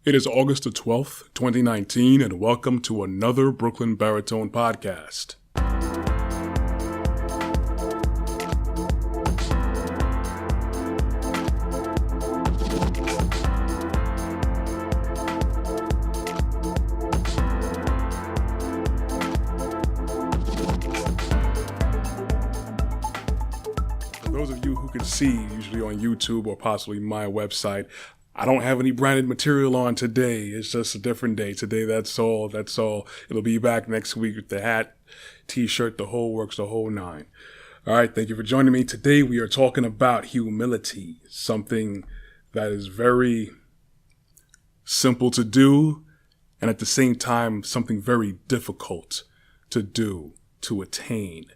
It is August the 12th, 2019, and welcome to another Brooklyn Baritone podcast. For those of you who can see, usually on YouTube or possibly my website, I don't have any branded material on today. It's just a different day. Today, that's all. It'll be back next week with the hat, t-shirt, the whole works, the whole nine. All right, thank you for joining me. Today, we are talking about humility, something that is very simple to do, and at the same time, something very difficult to do, to attain.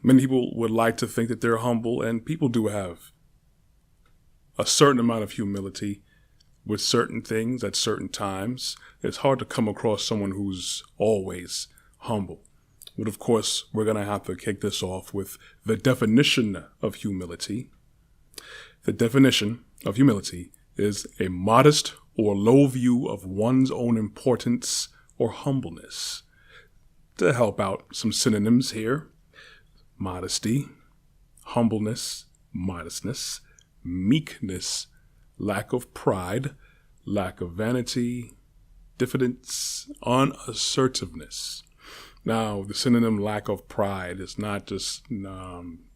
Many people would like to think that they're humble, and people do have a certain amount of humility with certain things at certain times. It's hard to come across someone who's always humble. But of course, we're going to have to kick this off with the definition of humility. The definition of humility is a modest or low view of one's own importance or humbleness. To help out, some synonyms here: modesty, humbleness, modestness, meekness, lack of pride, lack of vanity, diffidence, unassertiveness. Now, the synonym lack of pride is not just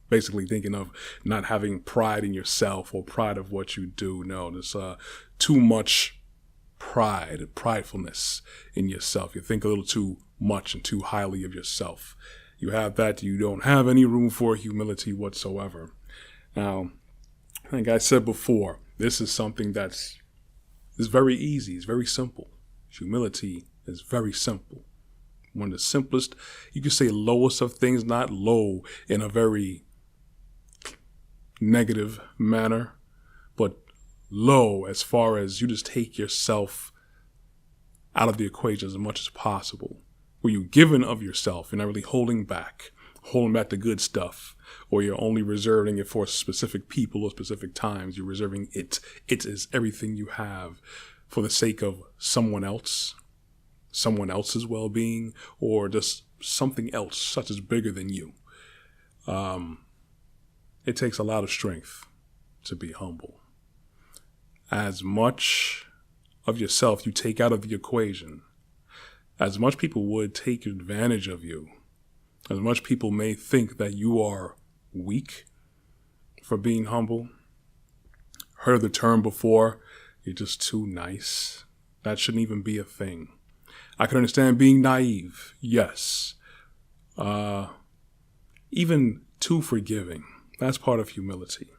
basically thinking of not having pride in yourself or pride of what you do. No, there's too much pride, pridefulness in yourself. You think a little too much and too highly of yourself. You have that, you don't have any room for humility whatsoever. Now, like I said before, this is something that's very easy. It's very simple. Humility is very simple. One of the simplest, you could say lowest of things, not low in a very negative manner, but low as far as you just take yourself out of the equation as much as possible. Where you're giving of yourself, you're not really holding back the good stuff, or you're only reserving it for specific people or specific times. You're reserving it. It is everything you have for the sake of someone else's well-being, or just something else such as bigger than you. It takes a lot of strength to be humble. As much of yourself you take out of the equation, as much people would take advantage of you, as much people may think that you are weak for being humble. Heard the term before, you're just too nice. That shouldn't even be a thing. I can understand being naive, yes. Even too forgiving. That's part of humility.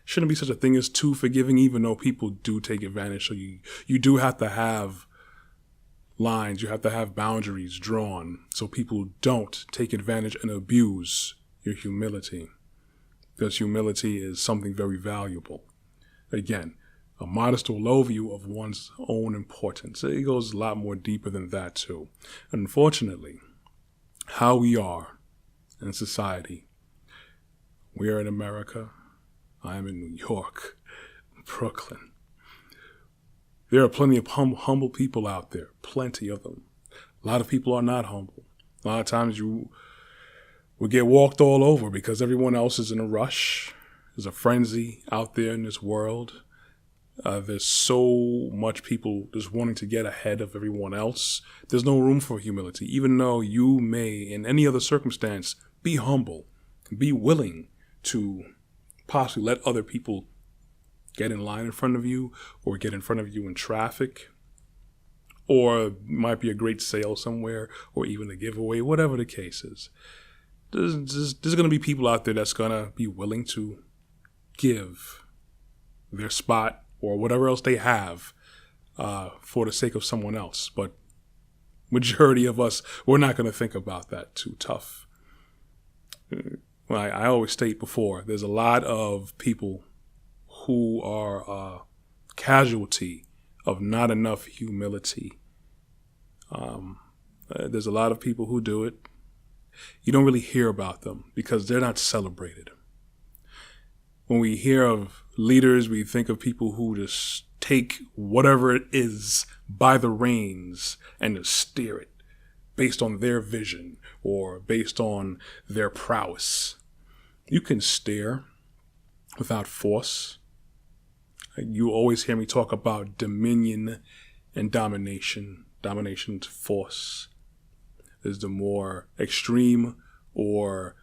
Shouldn't be such a thing as too forgiving, even though people do take advantage. So you do have to have lines, you have to have boundaries drawn so people don't take advantage and abuse your humility. Because humility is something very valuable. Again, a modest or low view of one's own importance. It goes a lot more deeper than that too. Unfortunately, how we are in society, we are in America, I am in New York, Brooklyn. There are plenty of humble people out there, plenty of them. A lot of people are not humble. A lot of times you will get walked all over because everyone else is in a rush. There's a frenzy out there in this world. There's so much people just wanting to get ahead of everyone else. There's no room for humility, even though you may, in any other circumstance, be humble, be willing to possibly let other people get in line in front of you, or get in front of you in traffic, or might be a great sale somewhere, or even a giveaway, whatever the case is. There's going to be people out there that's going to be willing to give their spot or whatever else they have for the sake of someone else. But majority of us, we're not going to think about that too tough. I always state before, there's a lot of people who are casualty of not enough humility. There's a lot of people who do it. You don't really hear about them because they're not celebrated. When we hear of leaders, we think of people who just take whatever it is by the reins and to steer it based on their vision or based on their prowess. You can steer without force. You always hear me talk about dominion and domination. Domination's force is the more extreme, or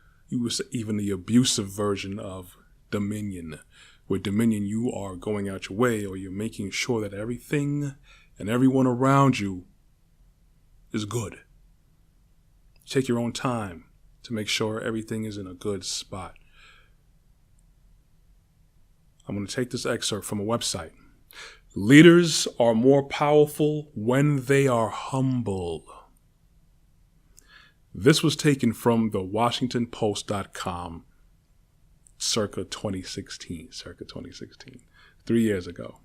even the abusive version of dominion. With dominion, you are going out your way, or you're making sure that everything and everyone around you is good. Take your own time to make sure everything is in a good spot. I'm going to take this excerpt from a website. Leaders are more powerful when they are humble. This was taken from the WashingtonPost.com circa 2016. 3 years ago.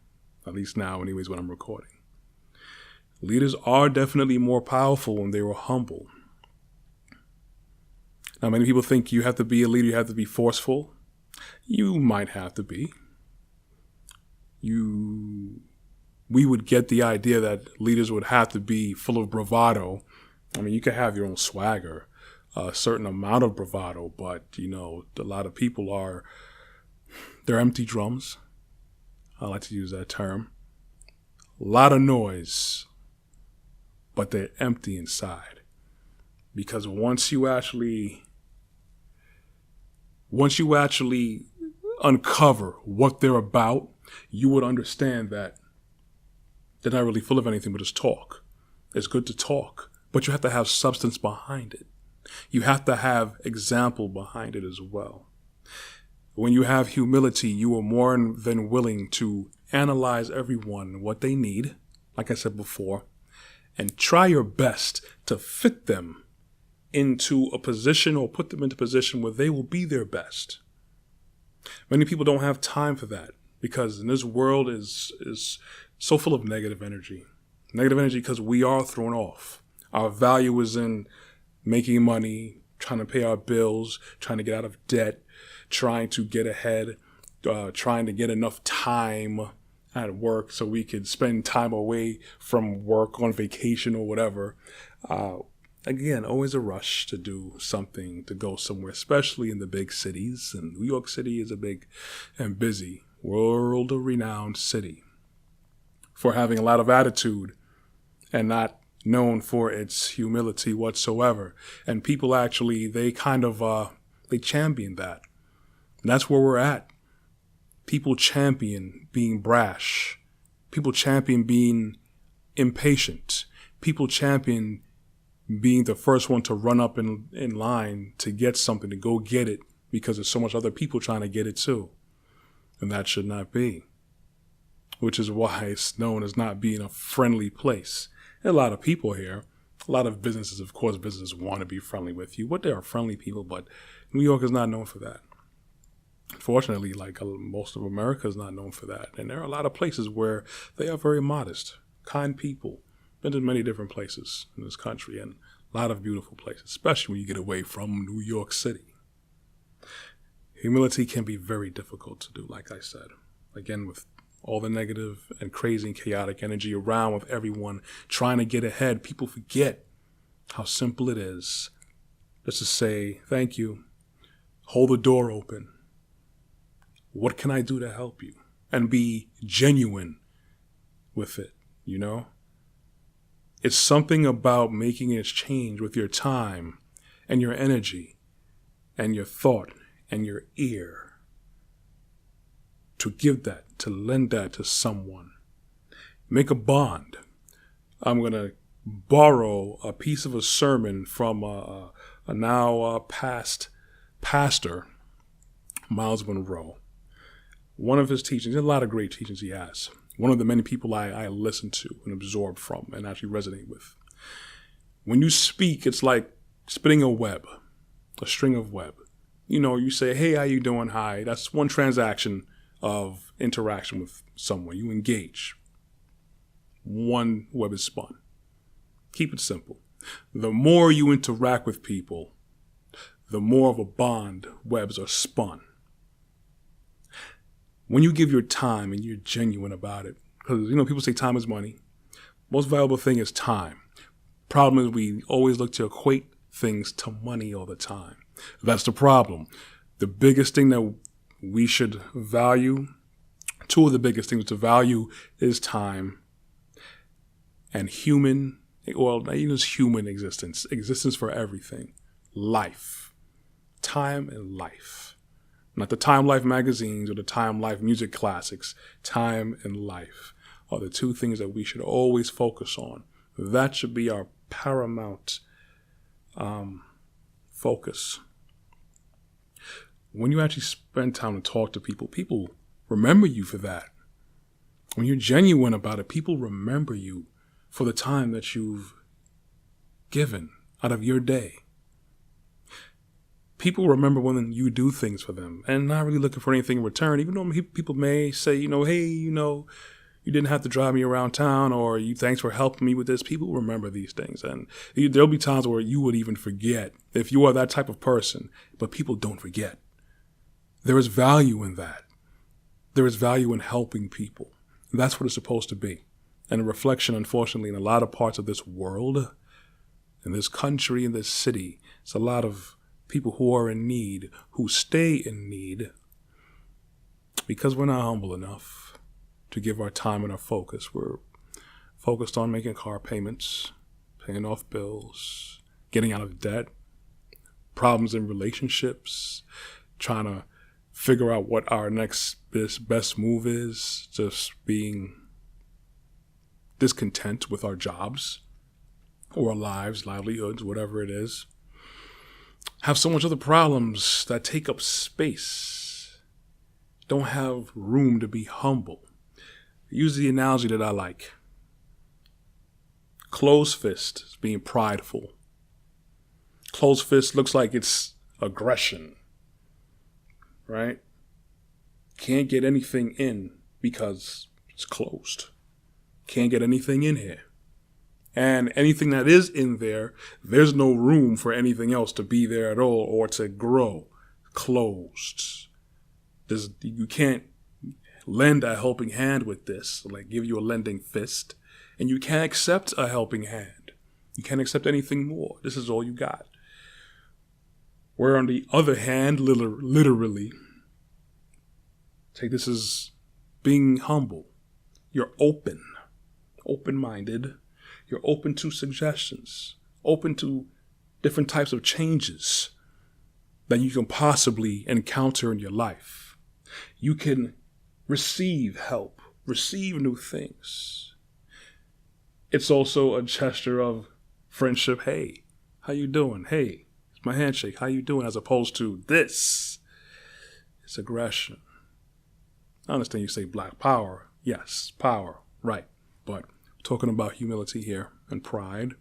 At least now, anyways, when I'm recording. Leaders are definitely more powerful when they were humble. Now, many people think you have to be a leader, you have to be forceful. You might have to be. We would get the idea that leaders would have to be full of bravado. I mean, you can have your own swagger, a certain amount of bravado, but, a lot of people they're empty drums. I like to use that term. A lot of noise, but they're empty inside. Because once you actually uncover what they're about, you would understand that they're not really full of anything but just talk. It's good to talk, but you have to have substance behind it. You have to have example behind it as well. When you have humility, you are more than willing to analyze everyone, what they need, like I said before, and try your best to fit them into a position or put them into a position where they will be their best. Many people don't have time for that because in this world is so full of negative energy. Negative energy because we are thrown off. Our value is in making money, trying to pay our bills, trying to get out of debt, trying to get ahead, trying to get enough time at work so we could spend time away from work on vacation or whatever. Again, always a rush to do something, to go somewhere, especially in the big cities. And New York City is a big and busy, world-renowned city for having a lot of attitude and not known for its humility whatsoever. And people actually, they champion that. And that's where we're at. People champion being brash. People champion being impatient. People champion being the first one to run up in line to get something, to go get it, because there's so much other people trying to get it too. And that should not be. Which is why it's known as not being a friendly place. There are a lot of people here. A lot of businesses, of course, businesses want to be friendly with you. But they are friendly people, but New York is not known for that. Unfortunately, like most of America is not known for that. And there are a lot of places where they are very modest, kind people. Been to many different places in this country and a lot of beautiful places, especially when you get away from New York City. Humility can be very difficult to do, like I said. Again, with all the negative and crazy and chaotic energy around, with everyone trying to get ahead, people forget how simple it is just to say, thank you, hold the door open. What can I do to help you? And be genuine with it, It's something about making a change with your time and your energy and your thought and your ear. To give that, to lend that to someone. Make a bond. I'm going to borrow a piece of a sermon from a now past pastor, Miles Monroe. One of his teachings, a lot of great teachings he has. One of the many people I listen to and absorb from and actually resonate with. When you speak, it's like spinning a web, a string of web. You say, hey, how you doing? Hi. That's one transaction of interaction with someone. You engage. One web is spun. Keep it simple. The more you interact with people, the more of a bond webs are spun. When you give your time and you're genuine about it, Because, people say time is money. Most valuable thing is time. Problem is we always look to equate things to money all the time. That's the problem. The biggest thing that we should value, two of the biggest things to value is time and human, well, not even just human existence for everything. Life. Time and life. Not the Time Life magazines or the Time Life music classics. Time and life are the two things that we should always focus on. That should be our paramount focus. When you actually spend time to talk to people, people remember you for that. When you're genuine about it, people remember you for the time that you've given out of your day. People remember when you do things for them and not really looking for anything in return, even though people may say, hey, you didn't have to drive me around town, or thanks for helping me with this. People remember these things. And there'll be times where you would even forget if you are that type of person, but people don't forget. There is value in that. There is value in helping people. And that's what it's supposed to be. And a reflection, unfortunately, in a lot of parts of this world, in this country, in this city, it's a lot of people who are in need, who stay in need because we're not humble enough to give our time and our focus. We're focused on making car payments, paying off bills, getting out of debt, problems in relationships, trying to figure out what our next best move is, just being discontent with our jobs or our lives, livelihoods, whatever it is. Have so much other problems that take up space. Don't have room to be humble. Use the analogy that I like. Closed fist is being prideful. Closed fist looks like it's aggression, right? Can't get anything in because it's closed. Can't get anything in here. And anything that is in there, there's no room for anything else to be there at all or to grow. Closed. You can't lend a helping hand with this, like give you a lending fist. And you can't accept a helping hand. You can't accept anything more. This is all you got. Where on the other hand, literally, take this as being humble. You're open-minded. You're open to suggestions, open to different types of changes that you can possibly encounter in your life. You can receive help, receive new things. It's also a gesture of friendship. Hey, how you doing? Hey, it's my handshake. How you doing? As opposed to this. It's aggression. I understand you say black power. Yes, power, right. But talking about humility here and pride.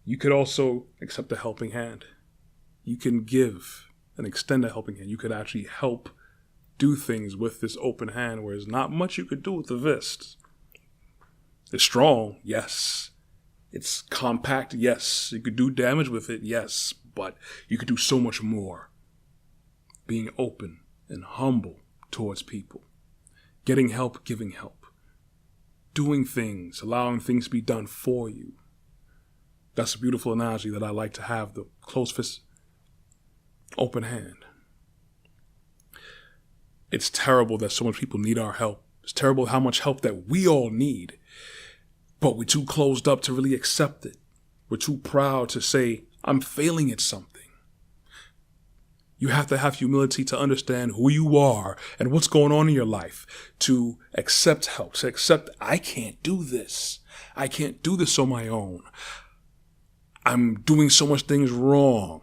You could also accept a helping hand. You can give and extend a helping hand. You could actually help do things with this open hand where there's not much you could do with the fist. It's strong, yes. It's compact, yes. You could do damage with it, yes. But you could do so much more. Being open and humble towards people. Getting help, giving help. Doing things, allowing things to be done for you. That's a beautiful analogy that I like to have, the closed fist, open hand. It's terrible that so many people need our help. It's terrible how much help that we all need, but we're too closed up to really accept it. We're too proud to say, I'm failing at something. You have to have humility to understand who you are and what's going on in your life, to accept help, to accept, I can't do this. I can't do this on my own. I'm doing so much things wrong.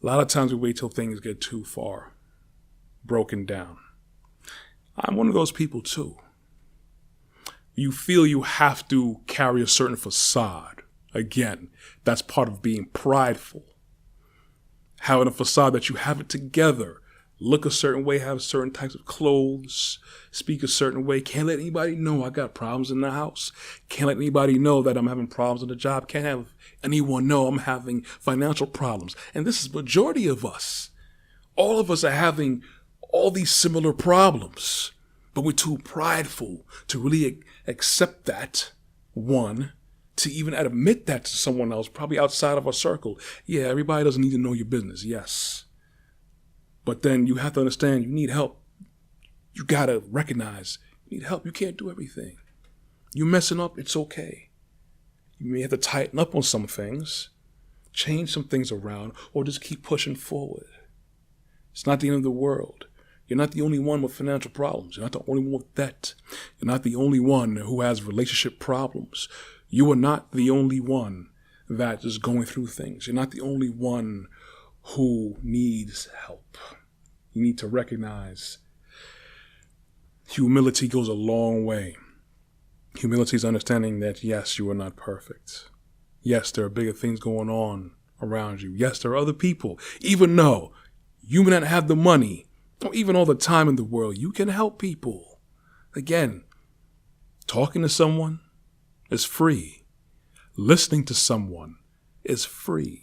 A lot of times we wait till things get too far, broken down. I'm one of those people too. You feel you have to carry a certain facade. Again, that's part of being prideful. Having a facade that you have it together, look a certain way, have certain types of clothes, speak a certain way. Can't let anybody know I got problems in the house. Can't let anybody know that I'm having problems on the job. Can't have anyone know I'm having financial problems. And this is the majority of us. All of us are having all these similar problems, But we're too prideful to really accept that, one, to even admit that to someone else, probably outside of our circle. Yeah, everybody doesn't need to know your business, yes. But then you have to understand you need help. You gotta recognize you need help. You can't do everything. You're messing up, it's okay. You may have to tighten up on some things, change some things around, or just keep pushing forward. It's not the end of the world. You're not the only one with financial problems. You're not the only one with debt. You're not the only one who has relationship problems. You are not the only one that is going through things. You're not the only one who needs help. You need to recognize humility goes a long way. Humility is understanding that, yes, you are not perfect. Yes, there are bigger things going on around you. Yes, there are other people. Even though you may not have the money or even all the time in the world, you can help people. Again, talking to someone is free. Listening to someone is free.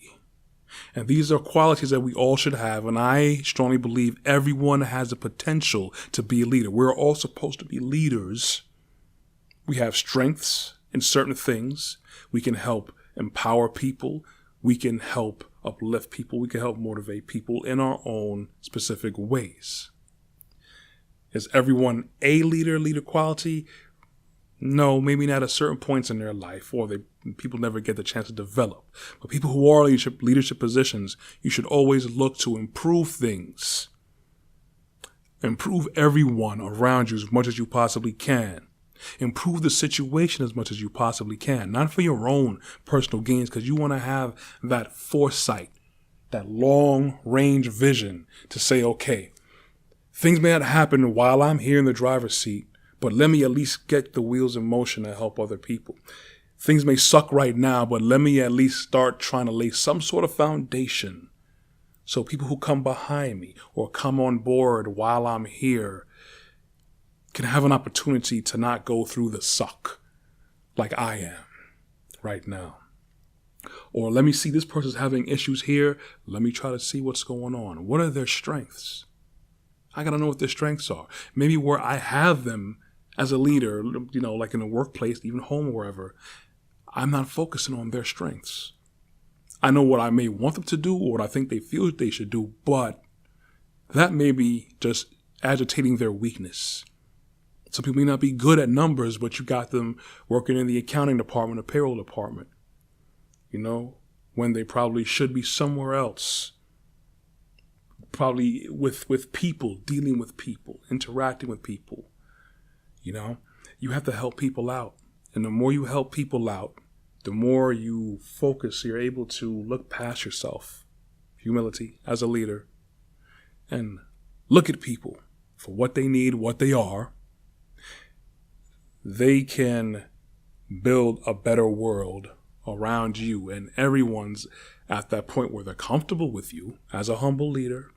And these are qualities that we all should have. And I strongly believe everyone has the potential to be a leader. We're all supposed to be leaders. We have strengths in certain things. We can help empower people. We can help uplift people. We can help motivate people in our own specific ways. Is everyone a leader quality? No, maybe not at certain points in their life, or people never get the chance to develop. But people who are in leadership positions, you should always look to improve things. Improve everyone around you as much as you possibly can. Improve the situation as much as you possibly can. Not for your own personal gains, because you want to have that foresight, that long-range vision to say, okay, things may not happen while I'm here in the driver's seat, but let me at least get the wheels in motion to help other people. Things may suck right now, but let me at least start trying to lay some sort of foundation so people who come behind me or come on board while I'm here can have an opportunity to not go through the suck like I am right now. Or let me see, this person's having issues here. Let me try to see what's going on. What are their strengths? I got to know what their strengths are. Maybe where I have them as a leader, like in the workplace, even home, wherever, I'm not focusing on their strengths. I know what I may want them to do or what I think they feel they should do, but that may be just agitating their weakness. Some people may not be good at numbers, but you got them working in the accounting department or payroll department, when they probably should be somewhere else. Probably with people, dealing with people, interacting with people. You have to help people out. And the more you help people out, the more you focus, you're able to look past yourself. Humility as a leader. And look at people for what they need, what they are. They can build a better world around you, and everyone's at that point where they're comfortable with you as a humble leader,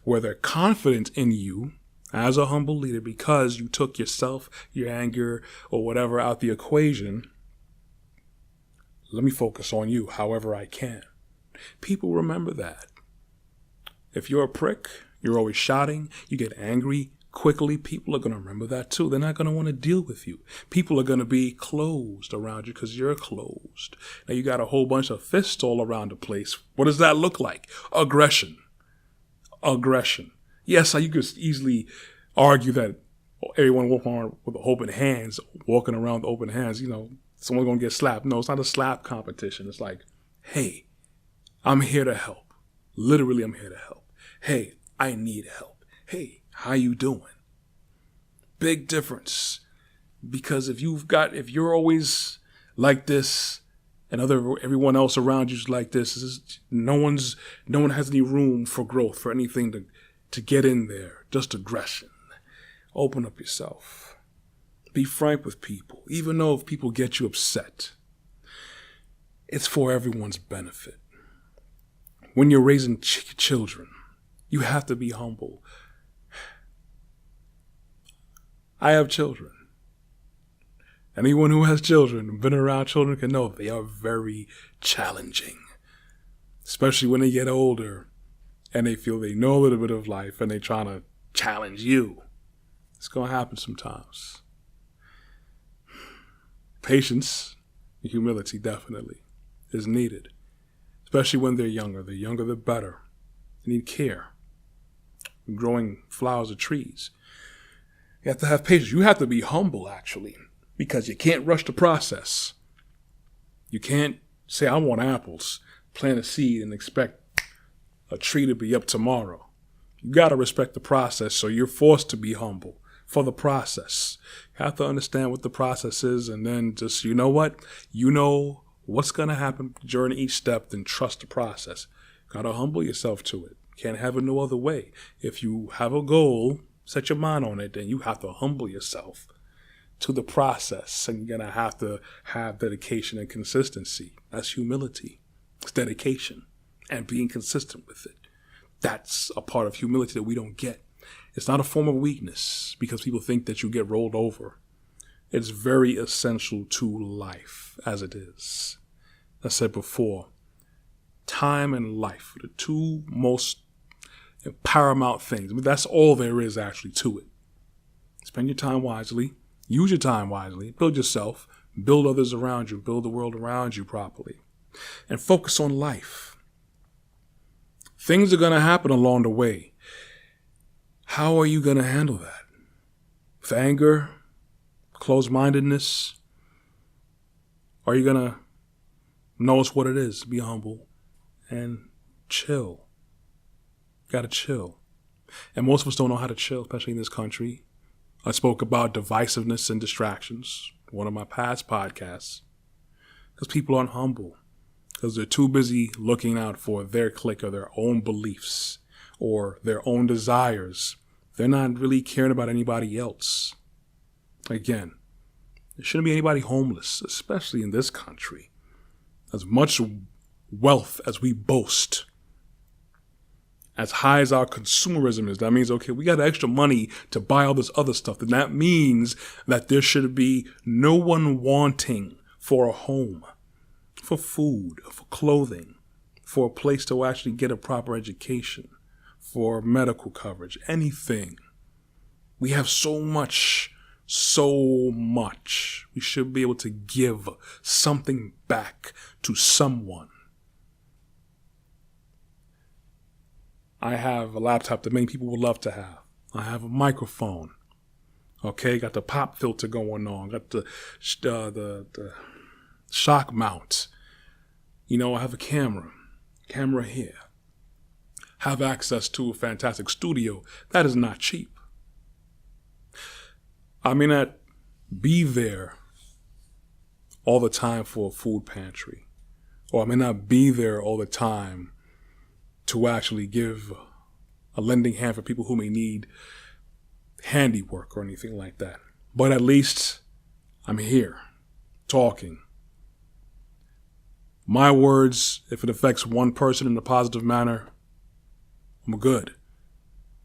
where they're confident in you as a humble leader because you took yourself, your anger, or whatever out the equation. Let me focus on you however I can. People remember that. If you're a prick, you're always shouting, you get angry quickly, people are going to remember that too. They're not going to want to deal with you. People are going to be closed around you because you're closed. Now you got a whole bunch of fists all around the place. What does that look like? Aggression. Yes, you could easily argue that everyone walking around with open hands, someone's going to get slapped. No, it's not a slap competition. It's like, hey, I'm here to help. Literally, I'm here to help. Hey, I need help. Hey, how you doing? Big difference. Because if you're always like this and everyone else around you is like this, no one has any room for growth, for anything to get in there. Just aggression. Open up yourself. Be frank with people. Even though if people get you upset, it's for everyone's benefit. When you're raising children, you have to be humble. I have children. Anyone who has children, been around children, can know they are very challenging. Especially when they get older and they feel they know a little bit of life and they're trying to challenge you. It's going to happen sometimes. Patience and humility definitely is needed, especially when they're younger. The younger, the better. They need care. Growing flowers or trees. You have to have patience. You have to be humble, actually, because you can't rush the process. You can't say, I want apples, plant a seed, and expect a tree to be up tomorrow. You got to respect the process, so you're forced to be humble for the process. You have to understand what the process is, and then just, you know what? You know what's going to happen during each step, then trust the process. Got to humble yourself to it. Can't have it no other way. If you have a goal, set your mind on it, then you have to humble yourself to the process, and you're going to have dedication and consistency. That's humility. It's dedication and being consistent with it. That's a part of humility that we don't get. It's not a form of weakness because people think that you get rolled over. It's very essential to life as it is. I said before, time and life are the two most paramount things. I mean, that's all there is actually to it. Spend your time wisely. Use your time wisely. Build yourself. Build others around you. Build the world around you properly. And focus on life. Things are going to happen along the way. How are you going to handle that? With anger? Closed-mindedness? Are you going to notice what it is? Be humble and chill. Got to chill. And most of us don't know how to chill, especially in this country. I spoke about divisiveness and distractions, one of my past podcasts, because people aren't humble, because they're too busy looking out for their clique or their own beliefs or their own desires. They're not really caring about anybody else. Again, there shouldn't be anybody homeless, especially in this country. As much wealth as we boast, as high as our consumerism is, that means, okay, we got extra money to buy all this other stuff. And that means that there should be no one wanting for a home, for food, for clothing, for a place to actually get a proper education, for medical coverage, anything. We have so much. We should be able to give something back to someone. I have a laptop that many people would love to have. I have a microphone. Okay, got the pop filter going on. Got the shock mount. You know, I have a camera here. Have access to a fantastic studio. That is not cheap. I may not be there all the time for a food pantry, or I may not be there all the time to actually give a lending hand for people who may need handiwork or anything like that. But at least I'm here talking. My words, if it affects one person in a positive manner, I'm good.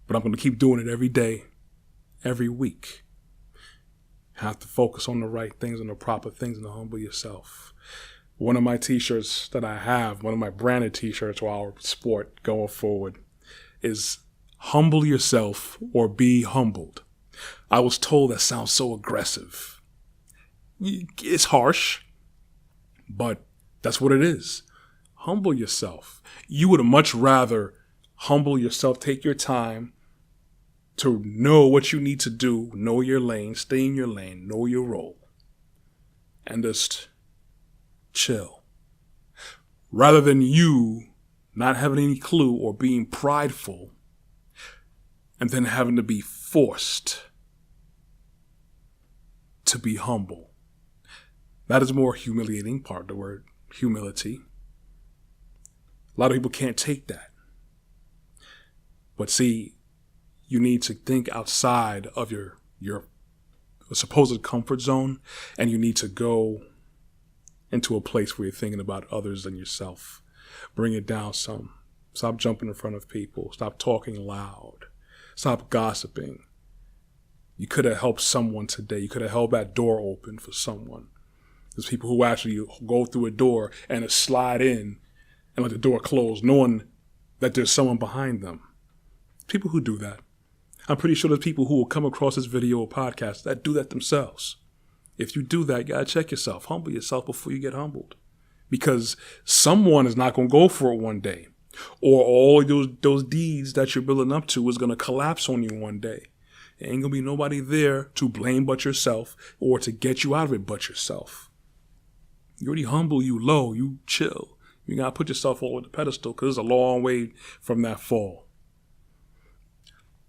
But I'm going to keep doing it every day, every week. Have to focus on the right things and the proper things and to humble yourself. One of my t-shirts that I have, one of my branded t-shirts while sport going forward, is humble yourself or be humbled. I was told that sounds so aggressive. It's harsh, but that's what it is. Humble yourself. You would much rather humble yourself, take your time to know what you need to do, know your lane, stay in your lane, know your role, and just chill. Rather than you not having any clue or being prideful and then having to be forced to be humble. That is a more humiliating part of the word humility. A lot of people can't take that. But see, you need to think outside of your supposed comfort zone, and you need to go into a place where you're thinking about others than yourself. Bring it down some. Stop jumping in front of people. Stop talking loud. Stop gossiping. You could have helped someone today. You could have held that door open for someone. There's people who actually go through a door and slide in and let the door close, knowing that there's someone behind them. People who do that. I'm pretty sure there's people who will come across this video or podcast that do that themselves. If you do that, you gotta check yourself. Humble yourself before you get humbled. Because someone is not gonna go for it one day. Or all those deeds that you're building up to is gonna collapse on you one day. There ain't gonna be nobody there to blame but yourself or to get you out of it but yourself. You already humble, you low, you chill. You gotta put yourself all on the pedestal because it's a long way from that fall.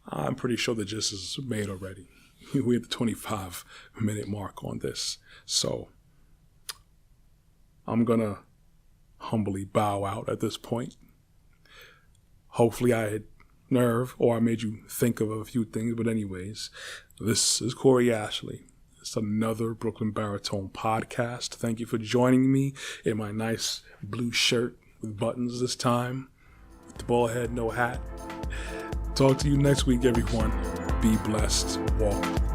I'm pretty sure the gist is made already. We're at the 25-minute mark on this. So I'm going to humbly bow out at this point. Hopefully I had nerve or I made you think of a few things. But anyways, this is Corey Ashley. It's another Brooklyn Baritone podcast. Thank you for joining me in my nice blue shirt with buttons this time. With the bald head, no hat. Talk to you next week, everyone. Be blessed. Walk